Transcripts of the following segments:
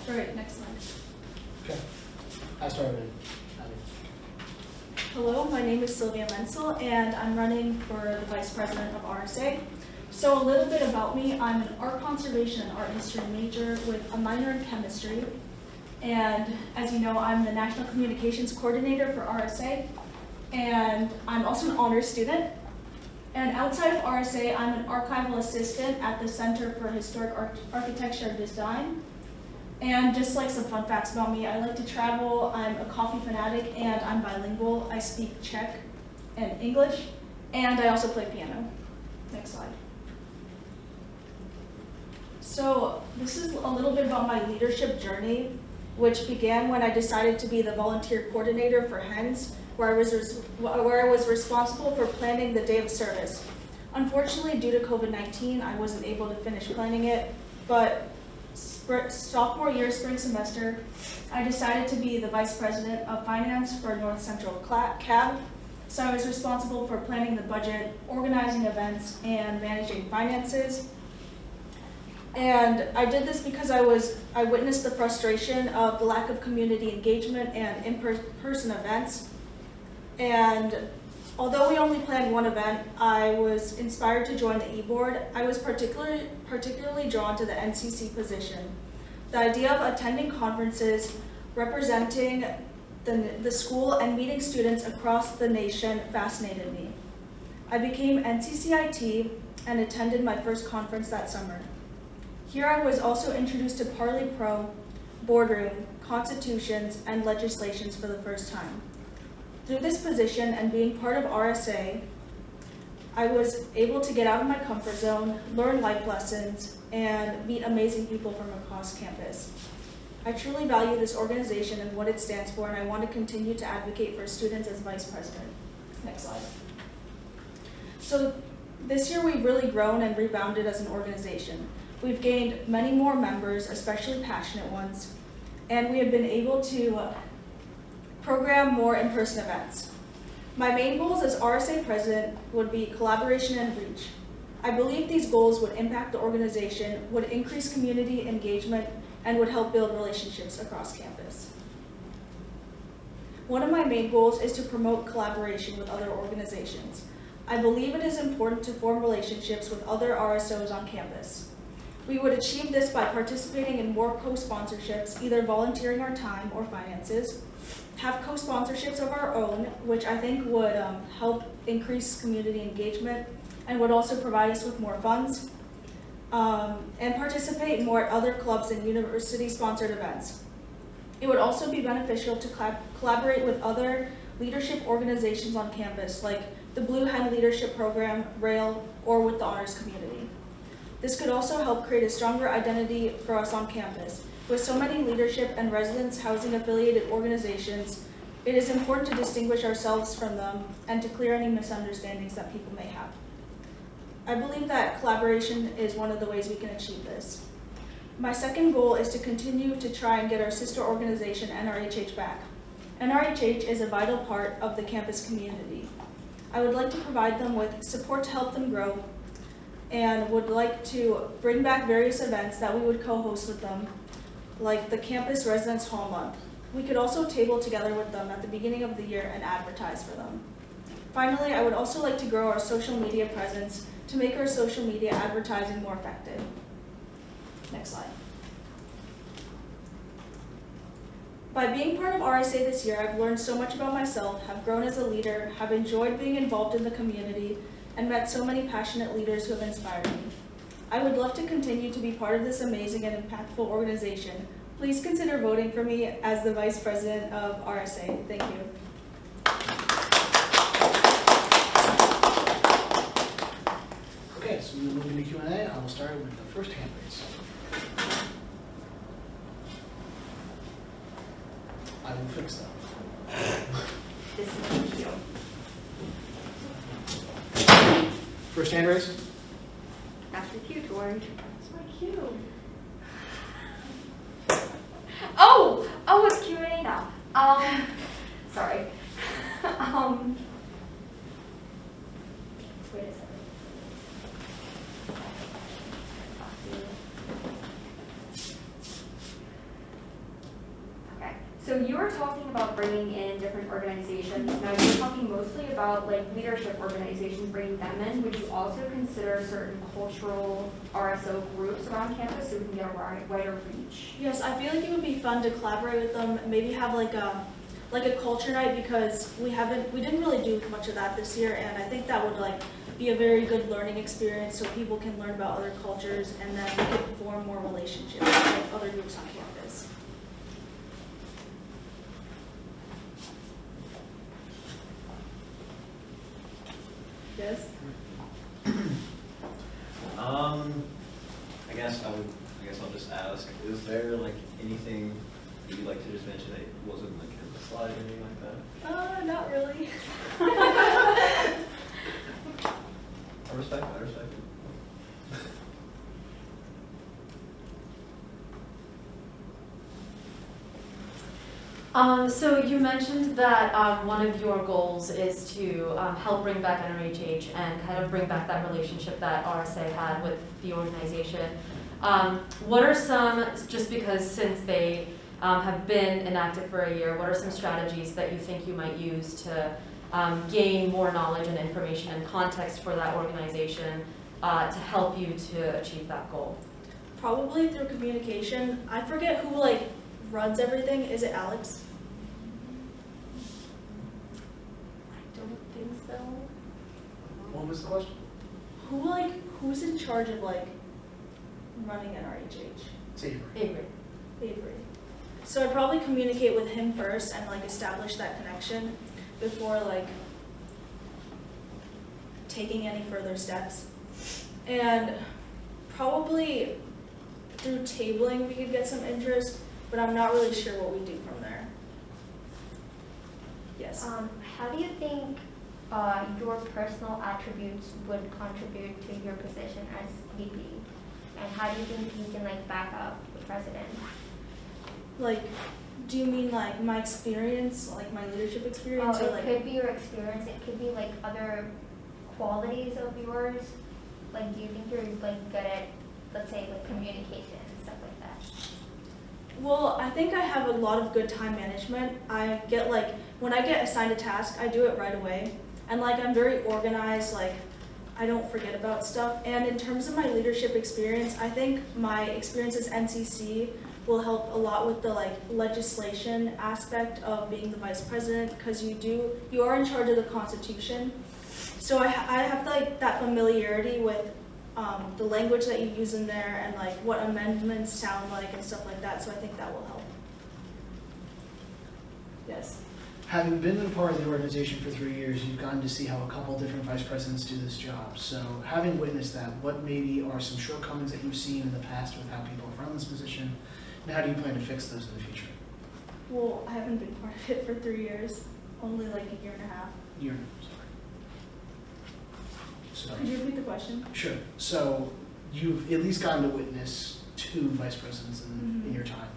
All right, next slide. Okay. I started. Hello, my name is Sylvia Mencl, and I'm running for the Vice President of RSA. So a little bit about me, I'm an art conservation and art history major with a minor in chemistry. And as you know, I'm the National Communications Coordinator for RSA, and I'm also an honors student. And outside of RSA, I'm an archival assistant at the Center for Historic Architecture and Design. And just like some fun facts about me, I like to travel, I'm a coffee fanatic, and I'm bilingual. I speak Czech and English, and I also play piano. Next slide. So this is a little bit about my leadership journey, which began when I decided to be the volunteer coordinator for HENS, where I was responsible for planning the day of service. Unfortunately, due to COVID-19, I wasn't able to finish planning it, but sophomore year, spring semester, I decided to be the Vice President of Finance for North Central CAB. So I was responsible for planning the budget, organizing events, and managing finances. And I did this because I witnessed the frustration of the lack of community engagement and in-person events. And although we only planned one event, I was inspired to join the e-board. I was particularly drawn to the NCC position. The idea of attending conferences, representing the school, and meeting students across the nation fascinated me. I became NCCIT and attended my first conference that summer. Here I was also introduced to Parley Pro, boardroom, constitutions, and legislations for the first time. Through this position and being part of RSA, I was able to get out of my comfort zone, learn life lessons, and meet amazing people from across campus. I truly value this organization and what it stands for, and I want to continue to advocate for students as Vice President. Next slide. So this year we've really grown and rebounded as an organization. We've gained many more members, especially passionate ones, and we have been able to program more in-person events. My main goals as RSA president would be collaboration and reach. I believe these goals would impact the organization, would increase community engagement, and would help build relationships across campus. One of my main goals is to promote collaboration with other organizations. I believe it is important to form relationships with other RSOs on campus. We would achieve this by participating in more co-sponsorships, either volunteering our time or finances, have co-sponsorships of our own, which I think would help increase community engagement and would also provide us with more funds, and participate more at other clubs and university-sponsored events. It would also be beneficial to collaborate with other leadership organizations on campus, like the Blue Hen Leadership Program, RAIL, or with the honors community. This could also help create a stronger identity for us on campus. With so many leadership and residence housing affiliated organizations, it is important to distinguish ourselves from them and to clear any misunderstandings that people may have. I believe that collaboration is one of the ways we can achieve this. My second goal is to continue to try and get our sister organization, NRHH, back. NRHH is a vital part of the campus community. I would like to provide them with support to help them grow, and would like to bring back various events that we would co-host with them, like the Campus Residence Hall Month. We could also table together with them at the beginning of the year and advertise for them. Finally, I would also like to grow our social media presence to make our social media advertising more effective. Next slide. By being part of RSA this year, I've learned so much about myself, have grown as a leader, have enjoyed being involved in the community, and met so many passionate leaders who have inspired me. I would love to continue to be part of this amazing and impactful organization. Please consider voting for me as the Vice President of RSA. Thank you. Okay, so we'll move into Q&A. I will start with the first hand raise. I will fix that. This is cute. First hand raise. After cue, Tori. It's my cue. Oh, it's Q&A now. Sorry. Wait a second. you were talking about bringing in different organizations. Now you're talking mostly about like leadership organizations, bringing them in. Would you also consider certain cultural RSO groups around campus so we can get a wider reach? Yes, I feel like it would be fun to collaborate with them, maybe have like a culture night, because we didn't really do much of that this year, and I think that would like be a very good learning experience so people can learn about other cultures and then we can form more relationships with other groups on campus. Yes? I guess I'll just ask, is there like anything that you'd like to just mention that wasn't like in the slide or anything like that? Not really. I respect it. So you mentioned that one of your goals is to help bring back NRHH and kind of bring back that relationship that RSA had with the organization. What are some, just because since they have been inactive for a year, what are some strategies that you think you might use to gain more knowledge and information and context for that organization to help you to achieve that goal? Probably through communication. I forget who like runs everything. Is it Alex? I don't think so. What was the question? Who's in charge of like running NRHH? It's Avery. Avery. Avery. So I'd probably communicate with him first and like establish that connection before like taking any further steps. And probably through tabling we could get some interest, but I'm not really sure what we do from there. Yes. How do you think your personal attributes would contribute to your position as VP? And how do you think you can like back up the president? Like, do you mean like my experience, like my leadership experience, or It like? could be your experience. It could be like other qualities of yours. Like, do you think you're like good at, let's say, like communication and stuff like that? Well, I think I have a lot of good time management. I get like, when I get assigned a task, I do it right away. And like, I'm very organized, like, I don't forget about stuff. And in terms of my leadership experience, I think my experience as NCC will help a lot with the like legislation aspect of being the vice president, because you are in charge of the Constitution. So I have like that familiarity with the language that you use in there and like what amendments sound like and stuff like that. So I think that will help. Yes. Having been a part of the organization for 3 years, you've gotten to see how a couple different vice presidents do this job. So having witnessed that, what maybe are some shortcomings that you've seen in the past with how people have run this position, and how do you plan to fix those in the future? Well, I haven't been part of it for 3 years, only like a year and a half. Sorry. Could you repeat the question? Sure. So you've at least gotten to witness 2 vice presidents in your time.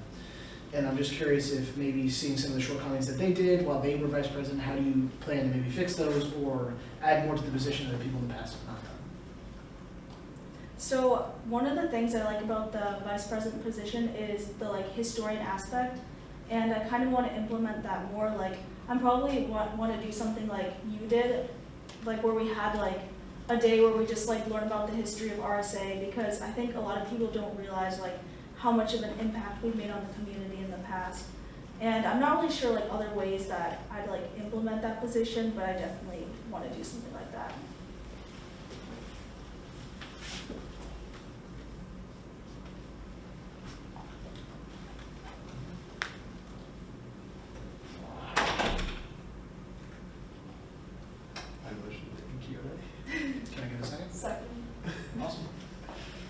And I'm just curious if maybe seeing some of the shortcomings that they did while they were vice president, how do you plan to maybe fix those or add more to the position that people in the past have not done? So one of the things I like about the vice president position is the like historian aspect, and I kind of want to implement that more. Like I'm probably want to do something like you did, like where we had like a day where we just like learn about the history of RSA, because I think a lot of people don't realize like how much of an impact we've made on the community in the past. And I'm not really sure like other ways that I'd like implement that position, but I definitely want to do something like that. I motion to Q&A. Can I get a second? Second. Awesome.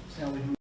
So now we move